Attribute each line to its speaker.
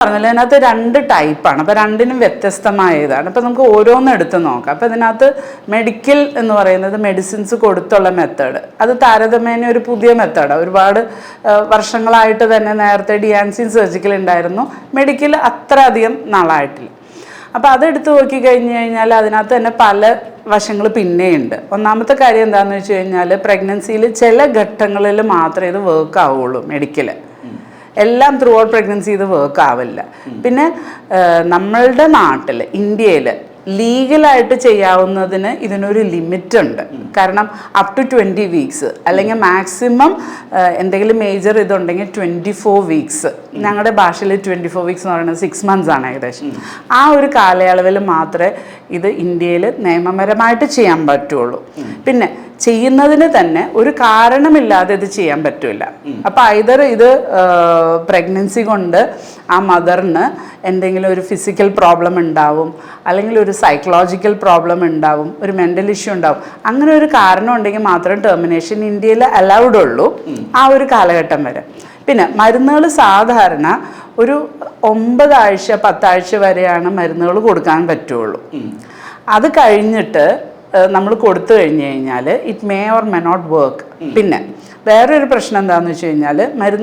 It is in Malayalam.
Speaker 1: പറഞ്ഞല്ലോ ഇതിനകത്ത് 2 ടൈപ്പാണ്. അപ്പോൾ രണ്ടിനും വ്യത്യസ്തമായ ഇതാണ്. അപ്പോൾ നമുക്ക് ഓരോന്നും എടുത്ത് നോക്കാം. അപ്പോൾ ഇതിനകത്ത് മെഡിക്കൽ എന്ന് പറയുന്നത് മെഡിസിൻസ് കൊടുത്തുള്ള മെത്തേഡ്, അത് താരതമ്യേന ഒരു പുതിയ മെത്തേഡാണ്. ഒരുപാട് വർഷങ്ങളായിട്ട് തന്നെ നേരത്തെ ഡിയാൻസിൻ സർജിക്കൽ ഉണ്ടായിരുന്നു, മെഡിക്കൽ അത്ര അധികം നാളായിട്ടില്ല. അപ്പോൾ അതെടുത്ത് നോക്കിക്കഴിഞ്ഞ് കഴിഞ്ഞാൽ അതിനകത്ത് തന്നെ പല വശങ്ങൾ പിന്നെയുണ്ട്. ഒന്നാമത്തെ കാര്യം എന്താണെന്ന് വെച്ച് കഴിഞ്ഞാൽ പ്രഗ്നൻസിയിൽ ചില ഘട്ടങ്ങളിൽ മാത്രമേ ഇത് വർക്ക് ആവുള്ളൂ. മെഡിക്കൽ എല്ലാം ത്രൂ ഔട്ട് പ്രഗ്നൻസി ഇത് വർക്ക് ആവില്ല. പിന്നെ നമ്മളുടെ നാട്ടിൽ ഇന്ത്യയിൽ ലീഗലായിട്ട് ചെയ്യാവുന്നതിന് ഇതിനൊരു ലിമിറ്റ് ഉണ്ട്. കാരണം അപ് ടു 20 വീക്സ് അല്ലെങ്കിൽ മാക്സിമം എന്തെങ്കിലും മേജർ ഇതുണ്ടെങ്കിൽ 24 വീക്സ്. ഞങ്ങളുടെ ഭാഷയിൽ 24 വീക്സ് എന്ന് പറയുന്നത് 6 months ആണ് ഏകദേശം. ആ ഒരു കാലയളവിൽ മാത്രമേ ഇത് ഇന്ത്യയിൽ നിയമപരമായിട്ട് ചെയ്യാൻ പറ്റുള്ളൂ. പിന്നെ ചെയ്യുന്നതിന് തന്നെ ഒരു കാരണമില്ലാതെ ഇത് ചെയ്യാൻ പറ്റില്ല. അപ്പോൾ ഐദർ ഇത് പ്രഗ്നൻസി കൊണ്ട് ആ മദറിന് എന്തെങ്കിലും ഒരു ഫിസിക്കൽ പ്രോബ്ലം ഉണ്ടാവും, അല്ലെങ്കിൽ ഒരു സൈക്കോളജിക്കൽ പ്രോബ്ലം ഉണ്ടാവും, ഒരു മെൻ്റൽ ഇഷ്യൂ ഉണ്ടാവും. അങ്ങനെ ഒരു കാരണം ഉണ്ടെങ്കിൽ മാത്രം ടെർമിനേഷൻ ഇന്ത്യയിൽ അലൗഡ് ഉള്ളൂ ആ ഒരു കാലഘട്ടം വരെ. പിന്നെ മരുന്നുകൾ സാധാരണ ഒരു 9 ആഴ്ച 10 ആഴ്ച വരെയാണ് മരുന്നുകൾ കൊടുക്കാൻ പറ്റുള്ളൂ. അത് കഴിഞ്ഞിട്ട് നമ്മൾ കൊടുത്തു കഴിഞ്ഞ് കഴിഞ്ഞാൽ it may or may not work. പിന്നെ വേറൊരു പ്രശ്നം എന്താണെന്ന് വെച്ച് കഴിഞ്ഞാൽ മരുന്ന്